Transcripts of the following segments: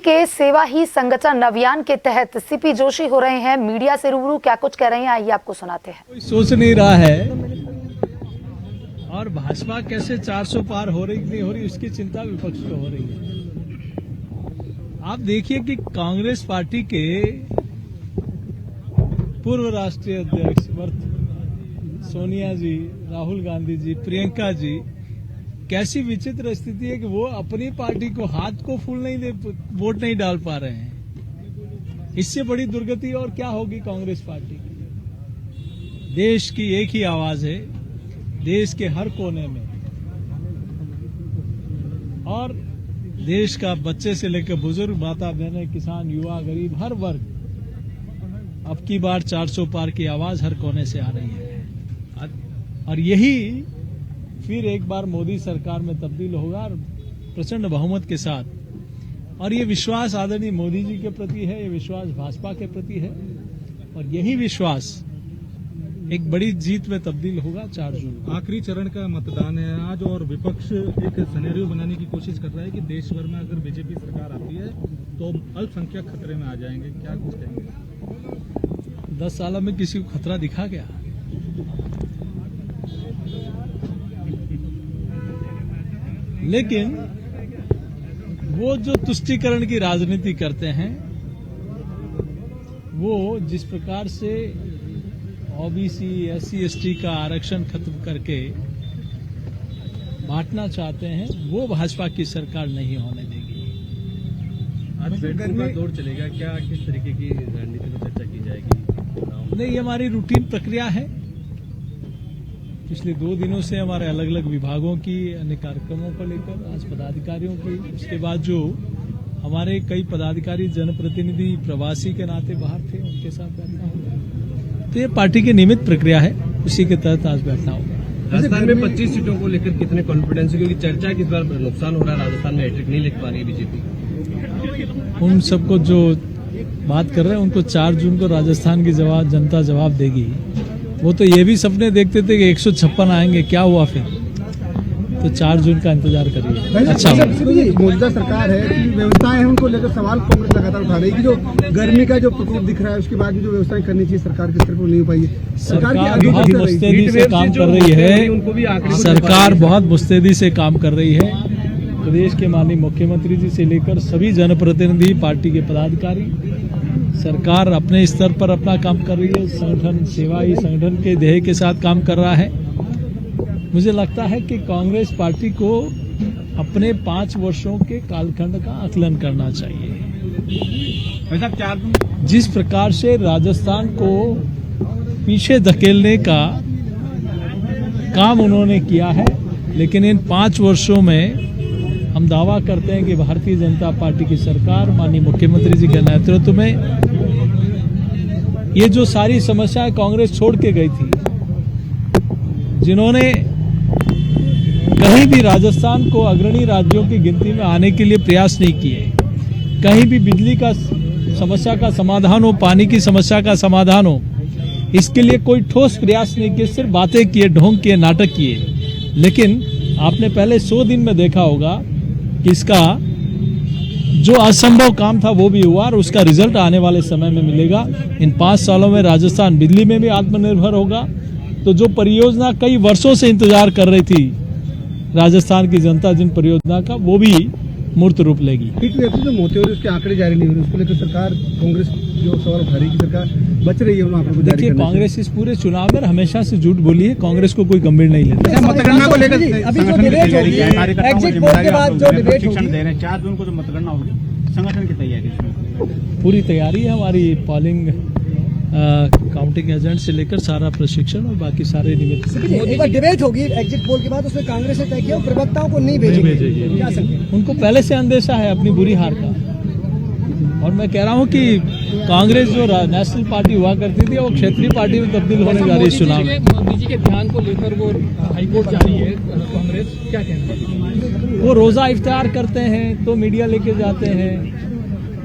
के सेवा ही संगठन अभियान के तहत सीपी जोशी हो रहे हैं मीडिया से रूबरू। क्या कुछ कह रहे हैं आइए आपको सुनाते हैं। कोई सोच नहीं रहा है और भाजपा कैसे 400 पार हो रही नहीं हो रही उसकी चिंता विपक्ष को हो रही है। आप देखिए कि कांग्रेस पार्टी के पूर्व राष्ट्रीय अध्यक्ष सोनिया जी, राहुल गांधी जी, प्रियंका जी, कैसी विचित्र स्थिति है कि वो अपनी पार्टी को हाथ को फूल नहीं दे, वोट नहीं डाल पा रहे हैं। इससे बड़ी दुर्गति और क्या होगी कांग्रेस पार्टी की। देश की एक ही आवाज है, देश के हर कोने में, और देश का बच्चे से लेकर बुजुर्ग, माता बहनें, किसान, युवा, गरीब, हर वर्ग अब की बार 400 पार की आवाज हर कोने से आ रही है। और यही फिर एक बार मोदी सरकार में तब्दील होगा और प्रचंड बहुमत के साथ। और ये विश्वास आदरणीय मोदी जी के प्रति है, ये विश्वास भाजपा के प्रति है, और यही विश्वास एक बड़ी जीत में तब्दील होगा 4 जून। आखिरी चरण का मतदान है आज और विपक्ष एक सिनेरियो बनाने की कोशिश कर रहा है कि देश भर में अगर बीजेपी सरकार आती है तो अल्पसंख्यक खतरे में आ जाएंगे। क्या कुछ कहेंगे? 10 सालों में किसी को खतरा दिखा गया? लेकिन वो जो तुष्टीकरण की राजनीति करते हैं, वो जिस प्रकार से ओबीसी, एससी, एसटी का आरक्षण खत्म करके बांटना चाहते हैं, वो भाजपा की सरकार नहीं होने देगी। आज बैठकों का दौर चलेगा, क्या किस तरीके की रणनीति पर चर्चा की जाएगी? नहीं, ये हमारी रूटीन प्रक्रिया है। पिछले 2 दिनों से हमारे अलग अलग विभागों की अन्य कार्यक्रमों को लेकर, आज पदाधिकारियों की, उसके बाद जो हमारे कई पदाधिकारी जनप्रतिनिधि प्रवासी के नाते बाहर थे, उनके साथ बैठना होगा। तो ये पार्टी की नियमित प्रक्रिया है, उसी के तहत आज बैठना होगा। राजस्थान में 25 सीटों को लेकर कितने कॉन्फिडेंस है? क्योंकि चर्चा किस बार नुकसान हो रहा है, राजस्थान में हैट्रिक नहीं लिख पा रही बीजेपी। उन सबको जो बात कर रहे हैं उनको 4 जून को राजस्थान की जनता जवाब देगी। वो तो ये भी सपने देखते थे कि 156 आएंगे, क्या हुआ फिर? तो 4 जून का इंतजार करिए। अच्छा, मौजूदा सरकार है कि व्यवस्थाएं हैं, उनको लेकर सवाल कांग्रेस लगातार उठा रही है कि जो गर्मी का जो प्रकोप दिख रहा है उसके बाद भी जो व्यवस्थाएं करनी चाहिए सरकार के स्तर पर नहीं हो पाई है। सरकार बहुत मुस्तैदी से काम कर रही है। सरकार बहुत मुस्तैदी से काम कर रही है। प्रदेश के माननीय मुख्यमंत्री जी से लेकर सभी जनप्रतिनिधि, पार्टी के पदाधिकारी, सरकार अपने स्तर पर अपना काम कर रही है। संगठन सेवा ही संगठन के ध्येय के साथ काम कर रहा है। मुझे लगता है कि कांग्रेस पार्टी को अपने 5 वर्षों के कालखंड का आकलन करना चाहिए। जिस प्रकार से राजस्थान को पीछे धकेलने का काम उन्होंने किया है, लेकिन इन 5 वर्षों में हम दावा करते हैं कि भारतीय जनता पार्टी की सरकार माननीय मुख्यमंत्री जी के नेतृत्व में ये जो सारी समस्याएं कांग्रेस छोड़ के गई थी, जिन्होंने कहीं भी राजस्थान को अग्रणी राज्यों की गिनती में आने के लिए प्रयास नहीं किए, कहीं भी बिजली का समस्या का समाधान हो, पानी की समस्या का समाधान हो, इसके लिए कोई ठोस प्रयास नहीं किए, सिर्फ बातें किए, ढोंग किए, नाटक किए। लेकिन आपने पहले 100 दिन में देखा होगा कि इसका जो असंभव काम था वो भी हुआ और उसका रिजल्ट आने वाले समय में मिलेगा। इन 5 सालों में राजस्थान बिजली में भी आत्मनिर्भर होगा। तो जो परियोजना कई वर्षों से इंतजार कर रही थी राजस्थान की जनता, जिन परियोजना का, वो भी मूर्त रूप लेगी। जो मोती हो रही उसके आंकड़े जारी नहीं हो रहे, उसको लेकर सरकार, कांग्रेस जो सवाल उठा रही है, सरकार बच रही है उन आंकड़ों को जारी करने से। देखिए, कांग्रेस इस पूरे चुनाव में हमेशा से झूठ बोली है, कांग्रेस को कोई गंभीर नहीं लेता। मतगणना को लेकर अभी जो डिबेट होगी, एग्जिट पोल के बाद जो डिबेट होगी, 4 जून को जो मतगणना होगी, संगठन की तैयारी पूरी तैयारी है हमारी। पॉलिंग काउंटिंग एजेंट से लेकर सारा प्रशिक्षण और बाकी सारे निमित्त। एक बार डिबेट होगी एग्जिट पोल के बाद, उसमें कांग्रेस ने तय किया प्रवक्ताओं को नहीं भेजेंगे। क्या संकेत? उनको पहले से अंदेशा है अपनी बुरी हार का। और मैं कह रहा हूं कि कांग्रेस जो नेशनल पार्टी हुआ करती थी, वो क्षेत्रीय पार्टी में तब्दील होने जा रही है चुनाव में। मोदी जी के ध्यान को लेकर वो हाईकोर्ट जा रही है कांग्रेस, क्या कहना है? वो रोजा इफ्तार करते हैं तो मीडिया लेके जाते हैं,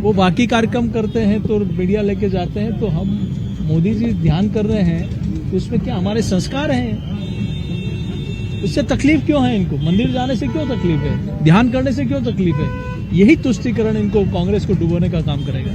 वो बाकी कार्यक्रम करते हैं तो मीडिया लेके जाते हैं। तो हम मोदी जी ध्यान कर रहे हैं तो उसमें क्या हमारे संस्कार हैं? उससे तकलीफ क्यों है इनको? मंदिर जाने से क्यों तकलीफ है? ध्यान करने से क्यों तकलीफ है? यही तुष्टिकरण इनको कांग्रेस को डुबोने का काम करेगा।